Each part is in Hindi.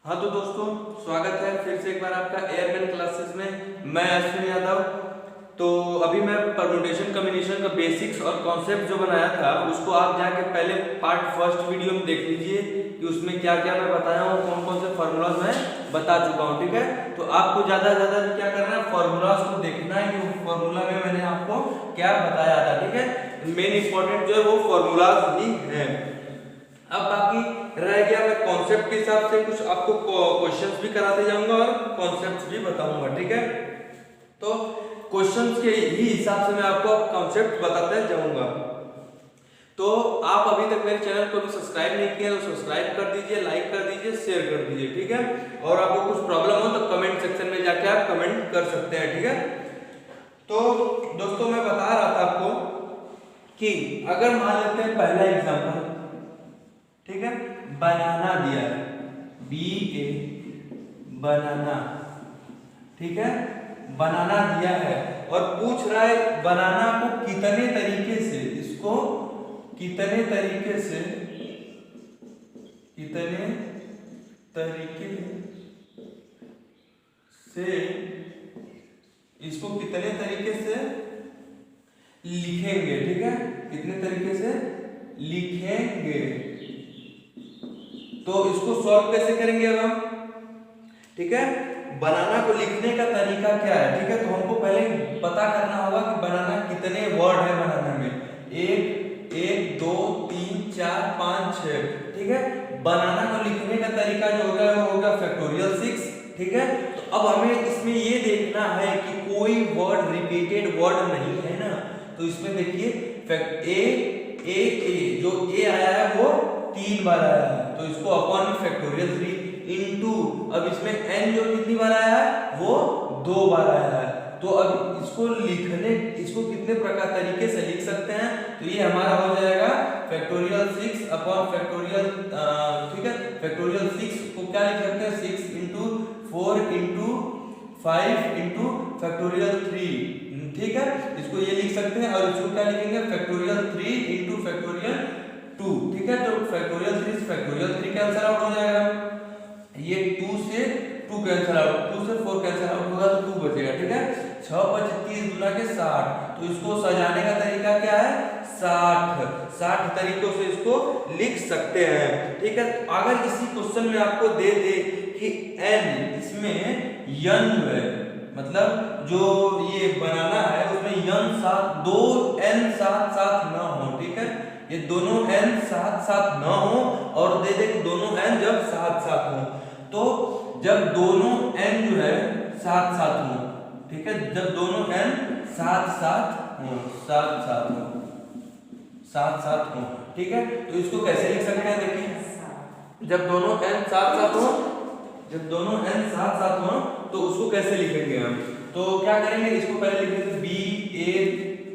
हाँ तो दोस्तों, स्वागत है फिर से एक बार आपका एयरमैन क्लासेस में। मैं अश्विन यादव। तो अभी मैं परम्यूटेशन कॉम्बिनेशन का बेसिक्स और कॉन्सेप्ट जो बनाया था उसको आप जाके पहले पार्ट फर्स्ट वीडियो में देख लीजिए कि उसमें क्या क्या मैं बताया हूँ, कौन कौन से फार्मूलाज मैं बता चुका हूँ। ठीक है, तो आपको ज़्यादा से ज़्यादा क्या करना है, फार्मूलाज को देखना है कि उस फार्मूला में मैंने आपको क्या बताया था। ठीक है, मेन इंपॉर्टेंट जो है वो फार्मूलाज ही है। अब बाकी रह गया, मैं कॉन्सेप्ट के हिसाब से कुछ आपको क्वेश्चंस भी कराते जाऊंगा और कॉन्सेप्ट्स भी बताऊंगा। ठीक है, तो क्वेश्चंस के ही हिसाब से मैं आपको कॉन्सेप्ट बताते जाऊंगा। तो आप अभी तक मेरे चैनल को भी सब्सक्राइब नहीं किया तो सब्सक्राइब कर दीजिए, लाइक कर दीजिए, शेयर कर दीजिए। ठीक है, और आपको कुछ प्रॉब्लम हो तो कमेंट सेक्शन में जाके आप कमेंट कर सकते हैं। ठीक है, तो दोस्तों मैं बता रहा था आपको कि अगर मान लेते हैं पहला एग्जाम्पल, ठीक है, बनाना दिया है, BA बनाना। ठीक है, बनाना दिया है और पूछ रहा है बनाना को कितने तरीके से, इसको कितने तरीके से इसको कितने तरीके से लिखेंगे। ठीक है, कितने तरीके से लिखेंगे, तो इसको सॉल्व कैसे करेंगे अब हम। ठीक है, बनाना को लिखने का तरीका क्या है। ठीक है, तो हमको पहले पता करना होगा कि बनाना कितने वर्ड है बनाना में। एक दो तीन चार पाँच छह। ठीक है, बनाना को लिखने का तरीका जो होगा वो होगा फैक्टोरियल 6। ठीक है, तो अब हमें इसमें ये देखना है कि कोई वर्ड रिपीटेड वर्ड नहीं है ना। तो इसमें देखिए ए जो ए आया है वो 3 बार आया है, तो इसको अपॉन में फैक्टोरियल 3 इनटू, अब इसमें n जो कितनी बार आया है वो 2 बार आया है। तो अब इसको कितने प्रकार तरीके से लिख सकते हैं, तो ये हमारा हो जाएगा फैक्टोरियल 6 अपॉन फैक्टोरियल, ठीक है, फैक्टोरियल 6 को क्या लिख सकते हैं, 6 इंटू 4 इंटू 5 इंटू फैक्टोरियल 3। ठीक है, इसको ये लिख सकते हैं और इसको क्या लिखेंगे, फैक्टोरियल 3 इंटू फैक्टोरियल 2। ठीक है, तो फैक्टोरियल 3 से फैक्टोरियल 3 कैंसिल आउट हो जाएगा, ये 2 से 2 कैंसिल आउट, 2 से 4 कैंसिल आउट होगा तो 2 बचेगा। ठीक है, 6 × 30 गुना के 60, तो इसको सजाने का तरीका क्या है, 60 तरीकों से इसको लिख सकते हैं। ठीक है, अगर इसी क्वेश्चन में आपको दे दे कि n, इसमें n है, मतलब जो ये बनाना है उसमें दो n साथ साथ ना हो। ठीक है, ये दोनों n साथ साथ ना हो और दे दे कि दोनों n जब साथ साथ हो, तो जब दोनों n जो है साथ साथ हो, ठीक है, जब दोनों n साथ साथ हो, ठीक है, तो इसको कैसे लिख सकते हैं, देखिए जब दोनों n साथ साथ हो तो उसको कैसे लिखेंगे हम। तो क्या करेंगे, इसको पहले लिखेंगे BA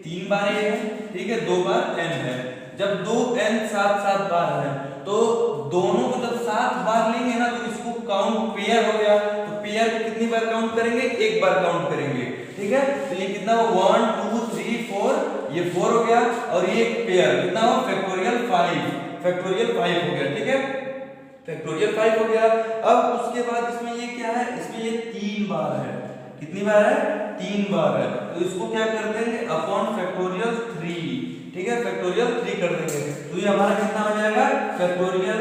3 बार है, ठीक है, 2 बार n है। जब 2 n साथ बार है तो दोनों को जब 7 बार लेंगे ना तो इसको काउंट पेयर हो गया, तो पेयर को कितनी बार काउंट करेंगे, एक बार काउंट करेंगे। ठीक है, तो ये कितना हो, 1 2 3 4, ये 4 हो गया और ये पेयर कितना हो, फैक्टोरियल 5 हो गया। ठीक है, फैक्टोरियल 5 हो गया। अब उसके बाद इसमें ये क्या है, इसमें ये 3 बार है, कितनी बार है, 3 बार है, तो इसको क्या कर देंगे, अपॉन फैक्टोरियल 3। ठीक है, फैक्टोरियल 3 कर देंगे, तो ये हमारा कितना हो जाएगा, फैक्टोरियल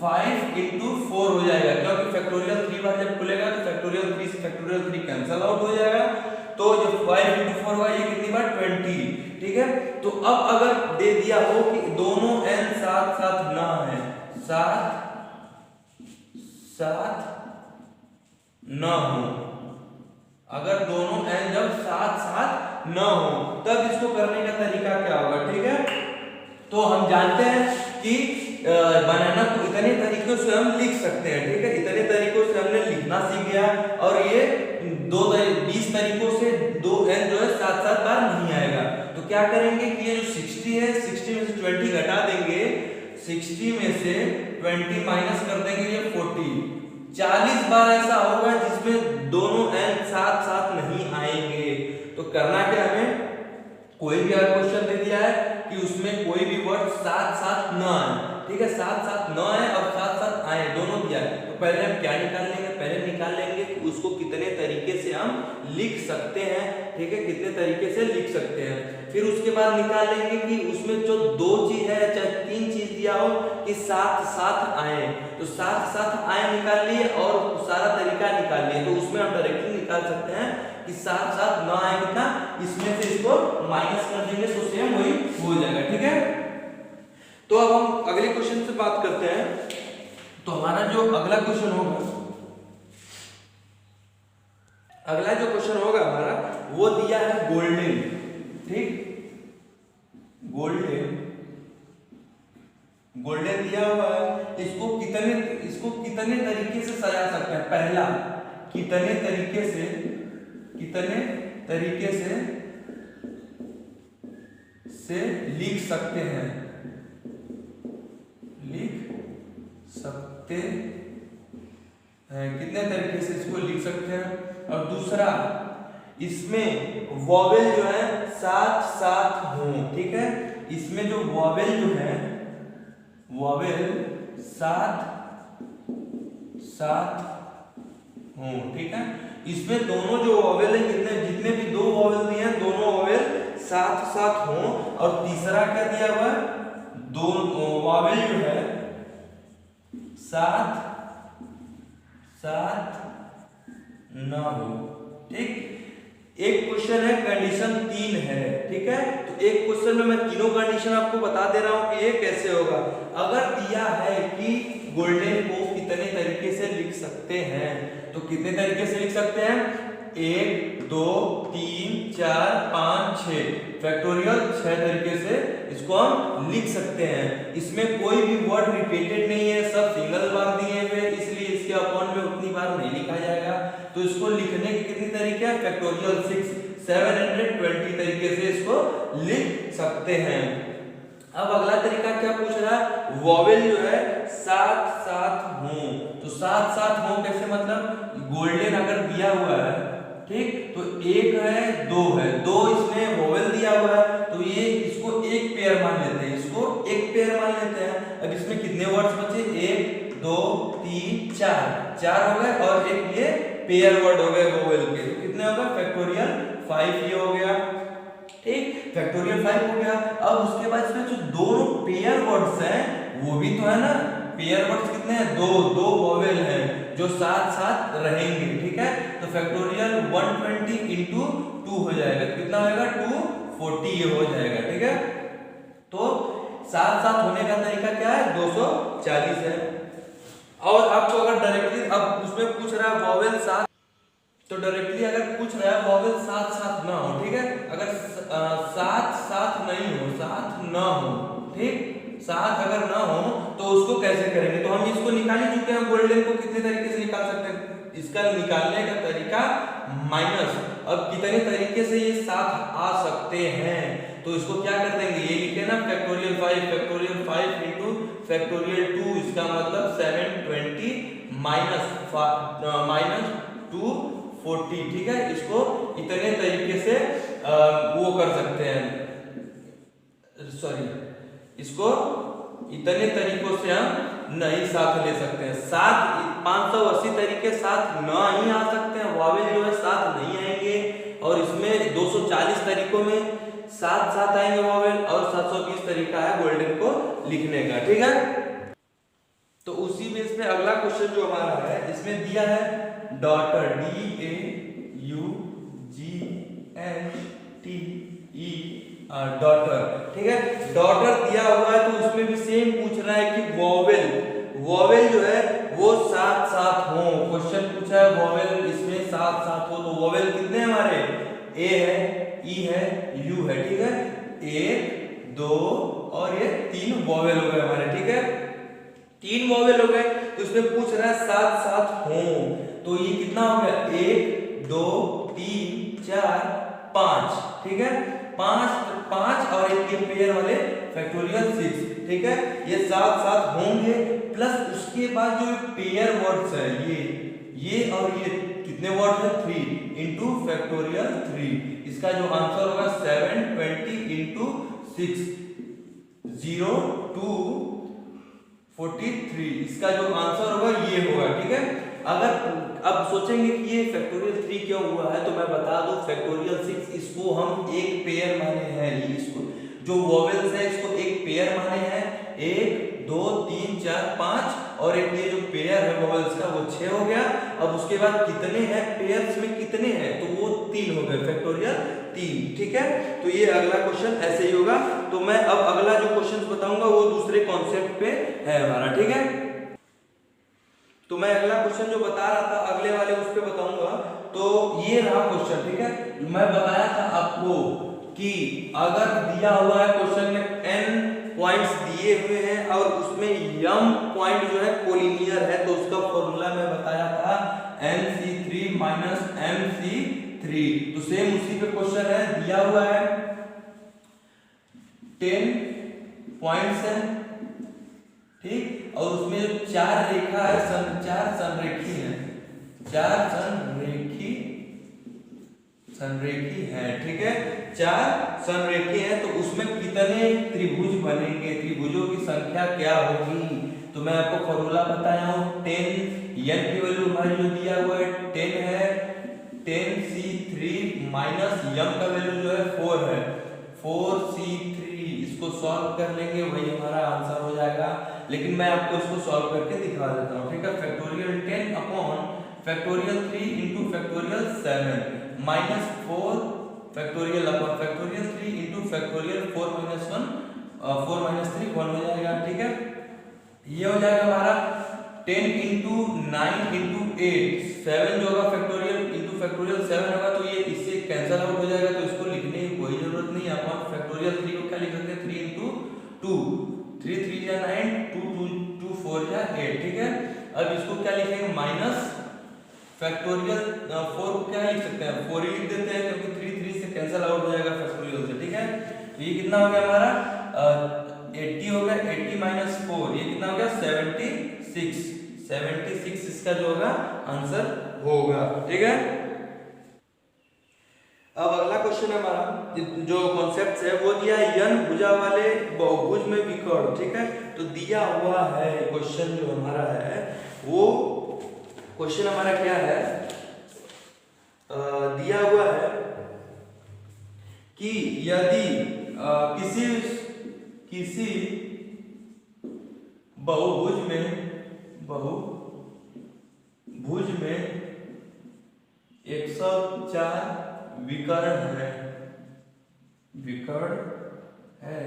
5 इंटू 4 हो जाएगा, क्योंकि फैक्टोरियल 3 बार जब खुलेगा तो फैक्टोरियल 3 से फैक्टोरियल 3 कैंसिल आउट हो जाएगा, तो जो 5 इंटू 4 हुआ ये कितनी बार, 20। ठीक है, तो अब अगर दे दिया हो कि दोनों n साथ साथ ना है, साथ न हो, अगर दोनों n जब साथ न हो तब इसको करने का तरीका क्या होगा। ठीक है, तो हम जानते हैं कि बनाना को इतने तरीकों से हम लिख सकते हैं। ठीक है, इतने तरीकों से हमने लिखना सीख गया और ये 20 तरीकों से 2n जो है साथ बार नहीं आएगा, तो क्या करेंगे कि ये जो 60 है, 60 में से 20 घटा देंगे, 60 में से 20 माइनस कर देंगे, ये 40, 40 बार ऐसा होगा जिसमें दोनों n साथ नहीं आएंगे। तो करना क्या, हमें कोई भी अगर क्वेश्चन दे दिया है कि उसमें कोई भी वर्ड साथ न आए, ठीक है, साथ न आए और साथ आए, दोनों दिया है, तो पहले हम क्या निकाल लेंगे, पहले निकाल लेंगे कि उसको कितने तरीके से हम लिख सकते हैं, ठीक है, कितने तरीके से लिख सकते हैं। फिर उसके बाद निकाल लेंगे कि उसमें जो दो चीज है चाहे तीन चीज दिया हो कि साथ साथ आए, तो साथ साथ आए निकाल लिए और सारा तरीका निकाल लिए, तो उसमें हम डायरेक्टली निकाल सकते हैं कि साथ साथ ना आए कितना, इसमें से इसको माइनस कर देंगे तो सेम वही हो जाएगा, ठीक है। तो अब हम अगले क्वेश्चन से बात करते हैं। तो हमारा जो अगला क्वेश्चन होगा, अगला जो क्वेश्चन होगा हमारा वो दिया है गोल्डन, ठीक, गोल्डन दिया हुआ है। इसको कितने तरीके से सजा सकते हैं। पहला, कितने तरीके से लिख सकते हैं, कितने तरीके से इसको लिख सकते हैं। और दूसरा, इसमें वॉवेल जो है साथ साथ हो, ठीक है, इसमें जो वॉवेल जो है वॉवेल साथ साथ हो, ठीक है, इसमें दोनों जो वॉवेल है जितने भी दो वॉवेल दिए हैं दोनों वॉवेल साथ साथ हो। और तीसरा क्या दिया हुआ है, दो वॉवेल जो है साथ साथ ना हो, ठीक। एक क्वेश्चन है कंडीशन 3 है, ठीक है, तो एक क्वेश्चन में मैं तीनों कंडीशन आपको बता दे रहा हूं कि ये कैसे होगा। अगर दिया है कि गोल्डन को कितने तरीके से लिख सकते हैं, तो कितने तरीके से लिख सकते हैं, 1 2 3 4 5 6 फैक्टोरियल 6 तरीके से इसको हम लिख सकते हैं। इसमें कोई भी वर्ड रिपीटेड नहीं है, सब सिंगल बार दिए हुए, इसलिए इसके अपॉन में उतनी बार नहीं लिखा जाएगा। तो इसको लिखने के कितने तरीके हैं, फैक्टोरियल 720 तरीके से इसको लिख सकते हैं। अब अगला तरीका क्या पूछ रहा है, वॉवेल जो है साथ साथ हो, तो साथ साथ हो कैसे, मतलब गोल्डन अगर दिया हुआ है, ठीक, तो 1 है 2 है, 2 इसमें वॉवेल दिया हुआ है, तो ये इसको एक पेयर मान लेते हैं, इसको एक पेयर मान लेते हैं। अब इसमें कितने वर्ड्स बचे, 1 2 3 4 हो गए, और एक ये पेयर वर्ड हो गए वॉवेल के, तो कितने हो गए, फैक्टोरियल 5 ये हो गया, ठीक, फैक्टोरियल 5 हो गया। अब उसके बाद इसमें जो दोनों पेयर वर्ड्स हैं वो भी तो है ना, पेयर वर्ड्स कितने हैं, दो वॉवेल हैं जो साथ साथ रहेंगे, ठीक है, तो फैक्टोरियल 120 इंटू 2 हो जाएगा, कितना होगा 240 ये हो जाएगा, ठीक है। तो साथ साथ होने का तरीका क्या है, 240 है। और आपको अगर डायरेक्टली अब उसमें पूछ रहा है वॉवेल साथ, तो डायरेक्टली अगर पूछ रहा है वॉवेल साथ साथ ना हो, ठीक है, अगर साथ साथ नहीं हो, साथ ना हो, ठीक, साथ अगर ना हो तो उसको कैसे करेंगे, तो हम इसको निकाल ही चुके हैं, गोल्डन को कितने तरीके से निकाल सकते हैं, इसका निकालने का तरीका माइनस। अब कितने तरीके से ये साथ आ सकते हैं, तो इसको क्या कर देंगे, ये लिखे ना फैक्टोरियल 5 इंटू फैक्टोरियल 2, इसका मतलब 720 माइनस 240, ठीक है, इसको इतने तरीके से वो कर सकते हैं, सॉरी, इसको इतने तरीकों से हम नहीं साथ ले सकते हैं। साथ 580 तरीके साथ ना ही आ सकते हैं, वॉवेल जो है साथ नहीं आएंगे, और इसमें 240 तरीकों में साथ साथ आएंगे वॉवेल, और 720 तरीका है गोल्डन को लिखने का, ठीक है। तो उसी बेस पे अगला क्वेश्चन जो हमारा है, इसमें दिया है डॉटर, DAUGHTER, डॉटर, ठीक है, डॉटर दिया हुआ है, तो उसमें भी सेम पूछ रहा है कि वॉवेल जो है वो साथ साथ हो, क्वेश्चन पूछा है वॉवेल इसमें साथ साथ हो, तो वॉवेल कितने हमारे, ए है, ई है, यू है, ठीक है, 1 2 और ये 3 वॉवेल हो गए हमारे, ठीक है, 3 वॉवेल हो गए, तो इसमें पूछ रहा है साथ साथ हो, तो ये कितना हो गया, 1 2 3 4 5, ठीक है, 5 और एक के पेयर वाले फैक्टोरियल 6, ठीक है, ये साथ साथ होंगे, प्लस उसके बाद जो पेयर वर्ड्स है ये और ये कितने वर्ड्स है, 3 इंटू फैक्टोरियल 3, इसका जो आंसर होगा 720 इंटू 6, 0 2 43। इसका जो आंसर होगा ये होगा, ठीक है। अगर अब सोचेंगे कि ये फैक्टोरियल 3 क्यों हुआ है, तो मैं बता दूं फैक्टोरियल 6 इसको हम एक पेयर माने हैं। इसको जो वोवेल्स है इसको एक पेयर माने हैं, 1 2 3 4 5, और एक ये जो पेयर है वोवेल्स का वो 6 हो गया। अब उसके बाद कितने हैं पेयर्स में, कितने हैं, तो वो 3 हो गए, फैक्टोरियल 3, ठीक है। तो ये अगला क्वेश्चन ऐसे ही होगा। तो मैं अब अगला जो क्वेश्चन बताऊंगा वो दूसरे कॉन्सेप्ट पे है हमारा, ठीक है। तो मैं अगला क्वेश्चन जो बता रहा था अगले वाले उस पे बताऊंगा। तो ये रहा क्वेश्चन, ठीक है। मैं बताया था आपको कि अगर दिया हुआ है क्वेश्चन में n पॉइंट्स दिए हुए हैं और उसमें m पॉइंट जो है कोलिनियर है, तो उसका फॉर्मूला मैं बताया था nc3 mc3। तो सेम उसी पे क्वेश्चन है, दिया हुआ है 10 पॉइंट्स है, ठीक, और उसमें जो 4 रेखा है, 4 संरेखी है, 4 संरेखी है, ठीक है, 4 संरेखी है। तो उसमें कितने त्रिभुज बनेंगे, त्रिभुजों की संख्या क्या होगी, तो मैं आपको फॉर्मूला बताया हूं 10, n की वैल्यू हमारी जो दिया हुआ है 10 है, 10c3 माइनस m का वैल्यू जो है 4 है, 4c3। इसको सॉल्व कर लेंगे, वही हमारा आंसर हो जाएगा। लेकिन मैं आपको इसको सॉल्व करके दिखा देता हूं, ठीक है। Factorial 10 upon factorial 3 into factorial 7 minus 4 factorial upon factorial 3 into factorial 4 minus 1 4 minus 3 1 हो जाएगा, ठीक है। ये हो जाएगा हमारा 10 इंटू 9 इंटू 8, 7 जो होगा फैक्टोरियल इंटू फैक्टोरियल 7 होगा, तो ये इससे कैंसिल आउट हो जाएगा, तो इसको लिखने की कोई जरूरत नहीं है। अपॉन फैक्टोरियल 3 को क्या लिख सकते हैं, 3 इंटू 2, 3 3 जा 9, 2 4 जा 8, ठीक है। अब इसको क्या लिखेंगे, माइनस फैक्टोरियल 4 को क्या लिख सकते हैं, 4 ही लिख देते हैं, क्योंकि 3 3 से कैंसिल आउट हो जाएगा फैक्टोरियल से, ठीक है। तो ये कितना हो गया हमारा 80 हो गया, 80 माइनस 4 ये कितना हो गया 76, 76 इसका जो होगा आंसर होगा, ठीक है। अब अगला क्वेश्चन है हमारा, जो कॉन्सेप्ट है वो दिया है n भुजा वाले बहुभुज में विकर्ण, ठीक है। तो दिया हुआ है क्वेश्चन जो हमारा है, वो क्वेश्चन हमारा क्या है, दिया हुआ है कि यदि किसी बहुभुज में 104 विकर्ण है,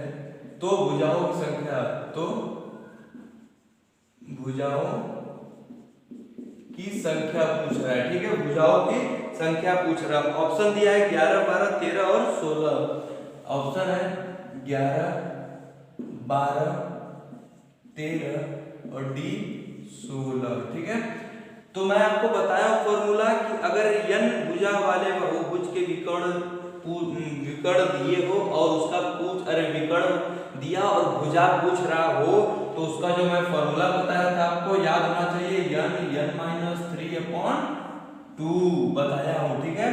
तो भुजाओं की संख्या, तो भुजाओं की संख्या पूछ रहा है, ठीक है। भुजाओं की संख्या पूछ रहा है। ऑप्शन दिया है 11 12 13 और 16। ऑप्शन है 11 12 13 और डी 16, ठीक है। तो मैं आपको बताया फॉर्मूला कि अगर n भुजा वाले बहुभुज के विकर्ण दिए हो और उसका विकर्ण दिया और भुजा पूछ रहा हो, तो उसका जो मैं फॉर्मूला बताया था आपको याद होना चाहिए, n-3/2 बताया हूं, ठीक है।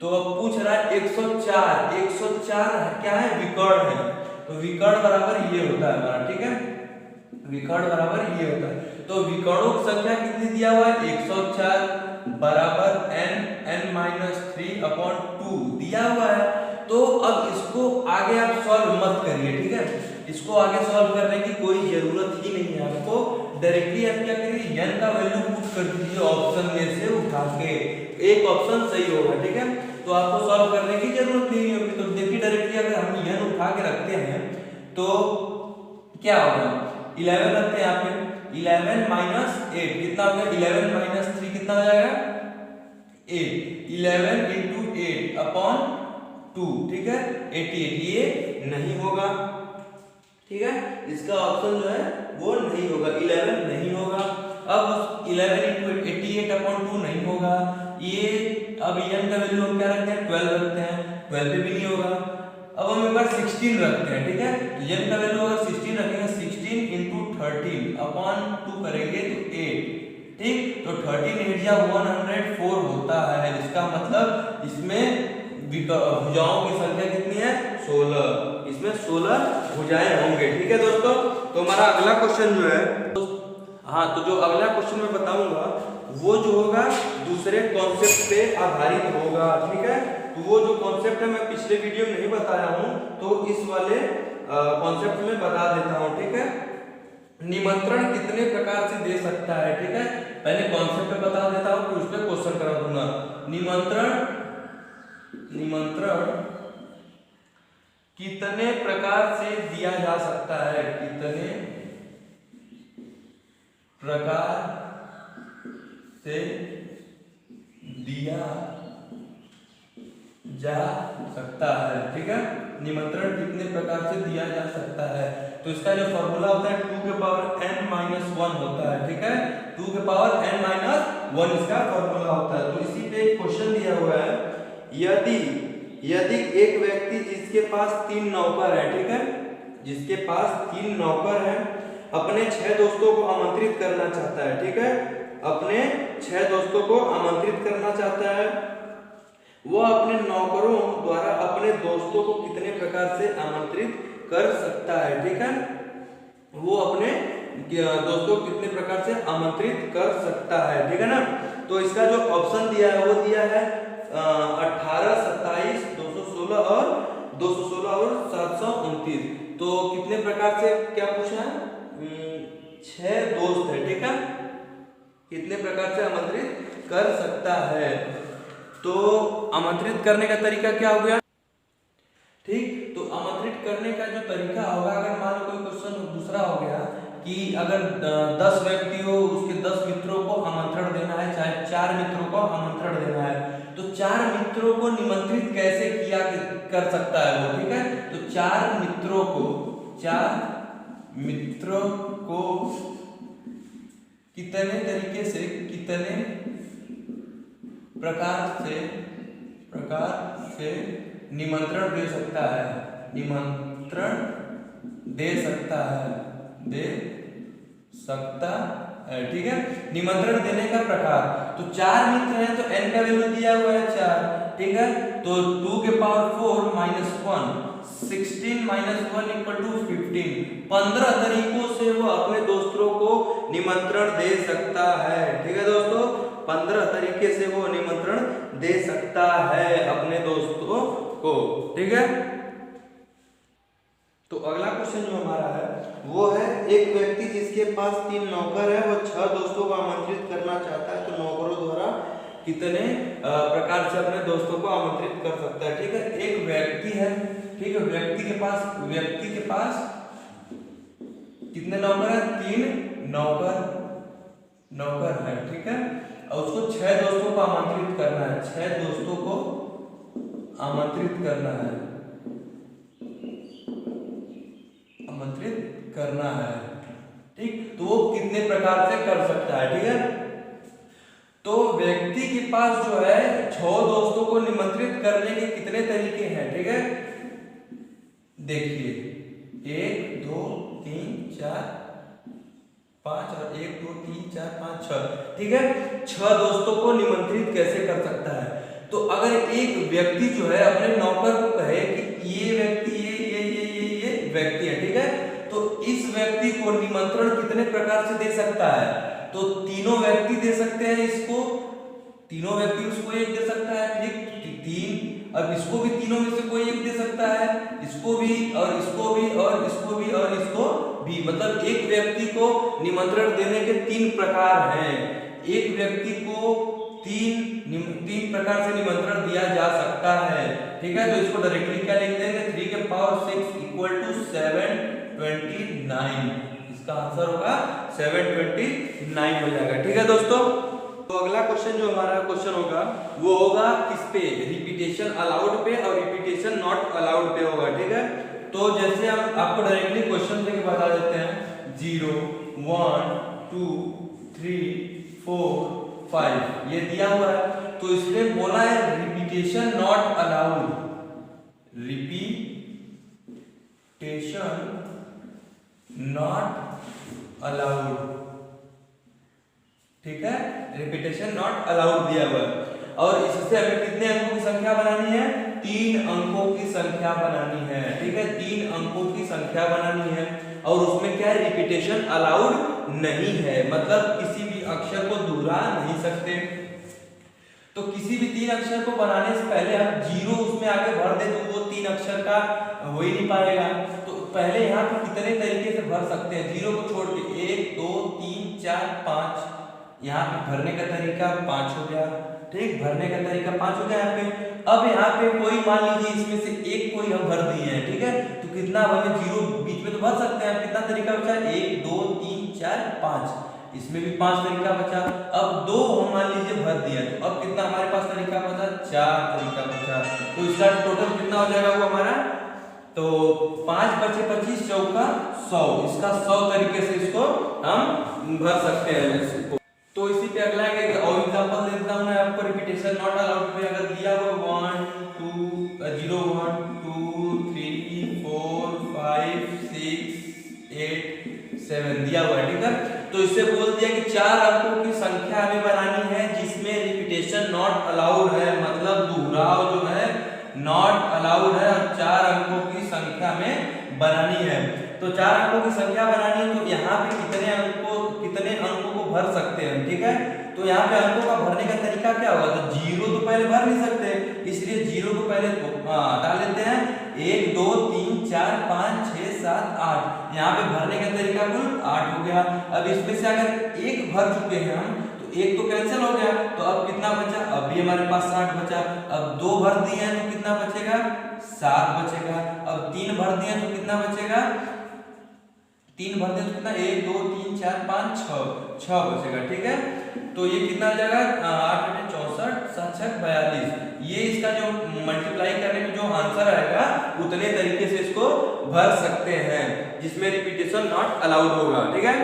तो अब पूछ रहा है 104 क्या है, विकर्ण है, तो विकर्ण बराबर ये होता है हमारा, ठीक है। विकर्ण बराबर ये होता है, तो विकर्णों की संख्या कितनी दिया हुआ है 104 बराबर n-3/2 दिया हुआ है। तो अब इसको आगे आप सॉल्व मत करिए, ठीक है। इसको आगे सॉल्व करने की कोई जरूरत ही नहीं है आपको, डायरेक्टली आप क्या करिए n का वैल्यू पुट कर दीजिए ऑप्शन में से उठा के, एक ऑप्शन सही होगा, ठीक है। तो आपको सॉल्व करने की जरूरत नहीं होगी। तो देखिए डायरेक्टली अगर हम n उठा के रखते हैं तो क्या होगा, 11 रखते हैं यहाँ पे, 11 माइनस 8 कितना हो गया, 11 माइनस 3 कितना हो जाएगा 8, 11 इंटू 8 अपॉन 2, ठीक है, 88। ये नहीं होगा, ठीक है, इसका ऑप्शन जो है वो नहीं होगा, 11 नहीं होगा। अब 11 इंटू 88 अपॉन 2 नहीं होगा। ये अब n का वैल्यू हम क्या रखते हैं 12 रखते हैं, 12 पे भी नहीं होगा। अब हम एक बार 16 रखते हैं, ठीक है, तो n का वैल्यू अगर 16 रखेंगे 16 इंटू 13 अपॉन 2 करेंगे तो 8, ठीक। तो 13 8 या 104 होता है। इसका मतलब इसमें भुजाओं की संख्या कितनी है 16, इसमें 16 भुजाएं होंगे। ठीक है दोस्तों, तो हमारा अगला क्वेश्चन जो है, हाँ, तो जो अगला क्वेश्चन मैं बताऊंगा वो जो होगा दूसरे कॉन्सेप्ट पे आधारित होगा। ठीक है, तो वो जो कॉन्सेप्ट है मैं पिछले वीडियो में नहीं बताया हूँ, तो इस वाले कॉन्सेप्ट में बता देता हूँ। ठीक है, निमंत्रण कितने प्रकार से दे सकता है। ठीक है, पहले कॉन्सेप्ट पे बता देता हूँ, फिर उस पर क्वेश्चन करा दूंगा। निमंत्रण कितने प्रकार से दिया जा सकता है, कितने प्रकार से दिया जा सकता है। ठीक है, निमंत्रण कितने प्रकार से दिया जा सकता है, तो इसका जो फॉर्मूला होता है 2 के पावर n-1 होता है। ठीक है, 2 के पावर n-1 इसका फॉर्मूला होता है। तो इसी पे एक क्वेश्चन दिया हुआ है, यदि एक व्यक्ति जिसके पास 3 नौकर है, ठीक है, जिसके पास 3 नौकर है, अपने 6 दोस्तों को आमंत्रित करना चाहता है। ठीक है, अपने 6 दोस्तों को आमंत्रित करना चाहता है, वह अपने नौकरों द्वारा अपने दोस्तों को कितने प्रकार से आमंत्रित कर सकता है। ठीक है, वो अपने दोस्तों को कितने प्रकार से आमंत्रित कर सकता है। ठीक है ना, तो इसका जो ऑप्शन दिया है वो दिया है 18, 27, 216 और 216 और 729। तो कितने प्रकार से क्या पूछा है, 6 दोस्त है। ठीक है, कितने प्रकार से आमंत्रित कर सकता है, तो आमंत्रित करने का तरीका क्या हो गया। ठीक, तो आमंत्रित करने का जो तरीका होगा, अगर मान लो कोई क्वेश्चन दूसरा हो गया कि अगर 10 व्यक्ति हो, उसके 10 मित्रों को आमंत्रण देना है, चाहे 4 मित्रों को आमंत्रण देना है, तो 4 मित्रों को निमंत्रित कैसे किया कर सकता है वो। ठीक है, तो 4 मित्रों को कितने तरीके से, कितने प्रकार से निमंत्रण दे सकता है, निमंत्रण दे सकता है। ठीक है, निमंत्रण देने का प्रकार, तो 4 मित्र हैं तो n का वैल्यू दिया हुआ है 4। ठीक है, तो 2 के पावर 4 -1, 16 - 1 = 15। 15 तरीकों से वो अपने दोस्तों को निमंत्रण दे सकता है। ठीक है दोस्तों, 15 तरीके से वो निमंत्रण दे सकता है अपने दोस्तों को। ठीक है, तो अगला क्वेश्चन जो हमारा है वो है, एक व्यक्ति जिसके पास 3 नौकर है, वो 6 दोस्तों को आमंत्रित करना चाहता है, तो नौकरों द्वारा कितने प्रकार से अपने दोस्तों को आमंत्रित कर सकता है। ठीक है, एक व्यक्ति है, ठीक है, व्यक्ति के पास कितने नौकर है, 3 नौकर है। ठीक है, और उसको 6 दोस्तों को आमंत्रित करना है, 6 दोस्तों को आमंत्रित करना है। ठीक, तो वो कितने प्रकार से कर सकता है। ठीक है, तो व्यक्ति के पास जो है 6 दोस्तों को निमंत्रित करने के कितने तरीके हैं। ठीक है, देखिए 1 2 3 4 5 और 1 2 3 4 5 6। ठीक है, 6 दोस्तों को निमंत्रित कैसे कर सकता है, तो अगर एक व्यक्ति जो है अपने नौकर को कहे कि ये व्यक्ति ये व्यक्ति है, ठीक है, तो इस व्यक्ति को निमंत्रण कितने प्रकार से दे सकता है, तो तीनों व्यक्ति दे सकते हैं इसको, तीनों व्यक्ति उसको एक दे सकता है। ठीक, 3, अब इसको भी तीनों में से कोई एक दे सकता है, इसको भी और इसको भी और इसको भी और इसको भी, मतलब एक व्यक्ति को निमंत्रण देने के 3 प्रकार हैं। एक व्यक्ति को 3 प्रकार से निमंत्रण दिया जा सकता है। ठीक है, तो इसको डायरेक्टली क्या लिख देंगे, 3 के पावर 6 = 729। इसका आंसर होगा 729 हो जाएगा। ठीक है दोस्तों, तो अगला क्वेश्चन जो हमारा क्वेश्चन होगा वो होगा किस पे, रिपीटेशन अलाउड पे और रिपीटेशन नॉट अलाउड पे होगा। ठीक है, तो जैसे हम आपको डायरेक्टली क्वेश्चन देके बता देते हैं, 0 1 2 3 4 5 ये दिया हुआ है, तो इसमें बोला है repetition not allowed, repetition not allowed. ठीक है, रिपीटेशन नॉट अलाउड दिया हुआ है, और इससे हमें कितने अंकों की संख्या बनानी है, 3 अंकों की संख्या बनानी है, ठीक है, 3 अंकों की संख्या बनानी है और उसमें क्या है, रिपीटेशन अलाउड नहीं है, मतलब किसी भी अक्षर को दोहरा नहीं सकते। तो किसी भी 3 अक्षर को बनाने से पहले हम 0 उसमें आगे भर दे तो वो 3 अक्षर का हो ही नहीं पाएगा। तो पहले यहाँ पे कितने तरीके से भर सकते हैं, 0 को छोड़ के 1 2 3 4 5, यहाँ पे भरने का तरीका 5 हो गया, ठीक, भरने का तरीका 5 हो गया यहाँ पे। अब यहाँ पे कोई मान लीजिए इसमें से एक कोई हम भर दिए हैं, ठीक है, तो कितना हमें 0 बीच में तो भर सकते हैं, कितना तरीका बचा, 1 2 3 4 5, इसमें भी 5 तरीका बचा। अब 2 हम मान लीजिए भर दिया, तो अब कितना हमारे पास तरीका बचा, 4 तरीका बचा। तो इसका टोटल कितना हो जाएगा वो हमारा, तो 5 बचे 25 चौका 100, इसका 100 तरीके से इसको हम भर सकते हैं। तो इसी पे अगला है और एग्जांपल देता हूं मैं आपको, रिपीटेशन नॉट अलाउड पे अगर दिया हुआ 1 2 0 1 2 3 4 5 6 8 7 दिया हुआ है, ठीक है। तो इससे बोल दिया कि 4 अंकों की संख्या हमें बनानी है जिसमें रिपीटेशन नॉट अलाउड है, मतलब दोहराव जो है नॉट अलाउड है और 4 अंकों की संख्या में बनानी है। तो 4 अंकों की संख्या बनानी है, तो यहाँ पे कितने अंकों को भर सकते हैं, ठीक है। तो यहाँ पे अंकों का भरने का तरीका क्या होगा, तो 0 तो पहले भर नहीं सकते, इसलिए 0 को पहले हटा लेते हैं, 1 2 3 4 5 6 7 8, यहाँ पे भरने का तरीका कुल 8 हो गया। अब इसमें से अगर एक भर चुके हैं हम, तो एक तो कैंसिल हो गया, तो अब कितना बचा, अब भी हमारे पास 60 बचा। अब 2 भर दिए हैं तो कितना बचेगा, 7 बचेगा। अब 3 भर दिए तो कितना बचेगा, 3 भर दिए तो कितना, 1 2 3 4 5 6 बचेगा, ठीक है। तो ये कितना आ जाएगा, 8 × 64 7 6 42, ये इसका जो मल्टीप्लाई करने में जो आंसर आएगा उतने तरीके से इसको भर सकते हैं जिसमें रिपीटेशन नॉट अलाउड होगा, ठीक है।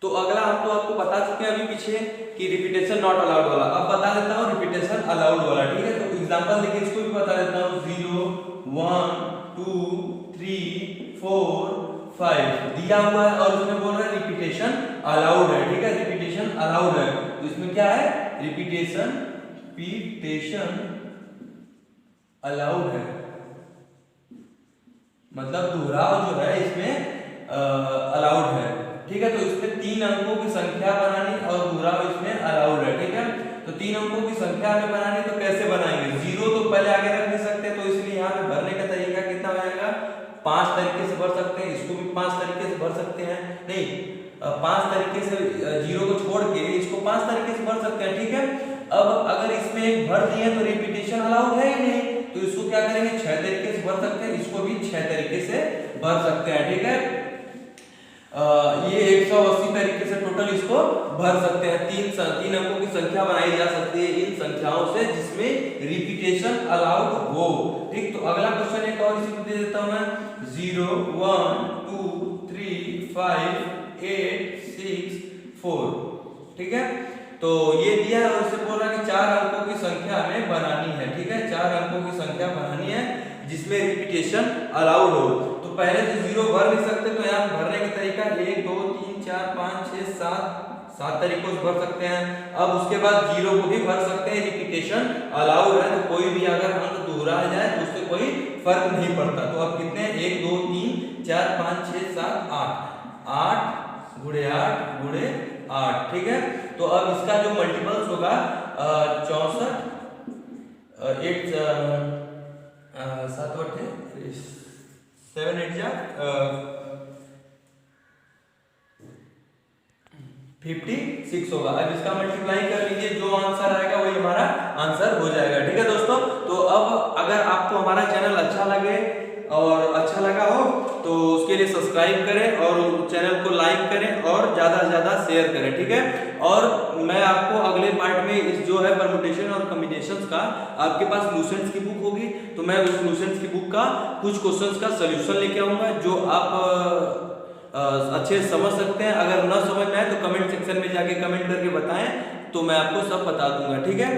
तो अगला हम तो आपको बता चुके हैं अभी पीछे कि रिपीटेशन नॉट अलाउड वाला, अब बता देता हूँ रिपीटेशन अलाउड वाला, ठीक है। तो एग्जांपल देखिए, इसको भी बता देता हूँ, 0 1 2 3 4 5 दिया हुआ है और उसमें बोल रहा है रिपीटेशन अलाउड है, ठीक है, रिपीटेशन अलाउड है। तो इसमें क्या है, रिपीटेशन अलाउड है, मतलब दोहराव जो है इसमें अलाउड है, ठीक है। तो इसमें 3 अंकों की संख्या बनानी और दोहराव इसमें अलाउड है, ठीक है। तो 3 अंकों की संख्या हमें बनानी, तो कैसे बनाएंगे, 0 तो पहले आगे रख नहीं सकते, तो इसलिए यहाँ पे भरने का तरीका कितना हो जाएगा, 5 तरीके से भर सकते हैं, इसको भी 5 तरीके से भर सकते हैं, नहीं 5 तरीके से, 0 को छोड़ के इसको 5 तरीके से भर सकते हैं, ठीक है। अब अगर इसमें एक भर दिए तो रिपीटेशन अलाउड है ही नहीं, तो इसको क्या करेंगे, 6 तरीके से भर सकते हैं, इसको भी 6 तरीके से भर सकते हैं, ठीक है। ये 180 तरीके से टोटल इसको भर सकते हैं। 3 अंकों की संख्या बनाई जा सकती है इन संख्याओं से जिसमें रिपीटेशन अलाउड हो, ठीक। तो अगला क्वेश्चन एक और इसी को दे देता हूं मैं, 0 1 2 3 5 8 6 4, ठीक है। तो ये दिया है और इससे बोल रहा है कि 4 अंकों की संख्या हमें बनानी है, ठीक है, 4 अंकों की संख्या बनानी है जिसमें रिपीटेशन अलाउड हो। तो पहले तो 0 भर नहीं सकते, तो यहाँ भरने का तरीका 1 2 3 4 5 6 7 तरीकों से भर सकते हैं। अब उसके बाद 0 को भी भर सकते हैं, रिपीटेशन अलाउड है, तो कोई भी अगर अंक दोहरा जाए तो उससे कोई फर्क नहीं पड़ता। तो अब कितने, 1 2 3 4 5 6 7 8 8 × 8 × 8, ठीक है। तो अब इसका जो मल्टीपल्स होगा 64 8 7 8 7 8 जा 56 होगा। अब इसका मल्टीप्लाई कर लीजिए, जो आंसर आएगा वही हमारा आंसर हो जाएगा, ठीक है दोस्तों। तो अब अगर आपको हमारा चैनल अच्छा लगे और अच्छा लगा हो तो उसके लिए सब्सक्राइब करें और चैनल को लाइक करें और ज़्यादा से ज़्यादा शेयर करें, ठीक है। और मैं आपको अगले पार्ट में इस जो है परम्यूटेशन और कॉम्बिनेशंस का, आपके पास लूसेंट्स की बुक होगी तो मैं उस लूसेंट्स की बुक का कुछ क्वेश्चंस का सॉल्यूशन लेके आऊँगा जो आप अच्छे से समझ सकते हैं। अगर ना समझ में आए तो कमेंट सेक्शन में जाके कमेंट करके बताएं, तो मैं आपको सब बता दूंगा, ठीक है।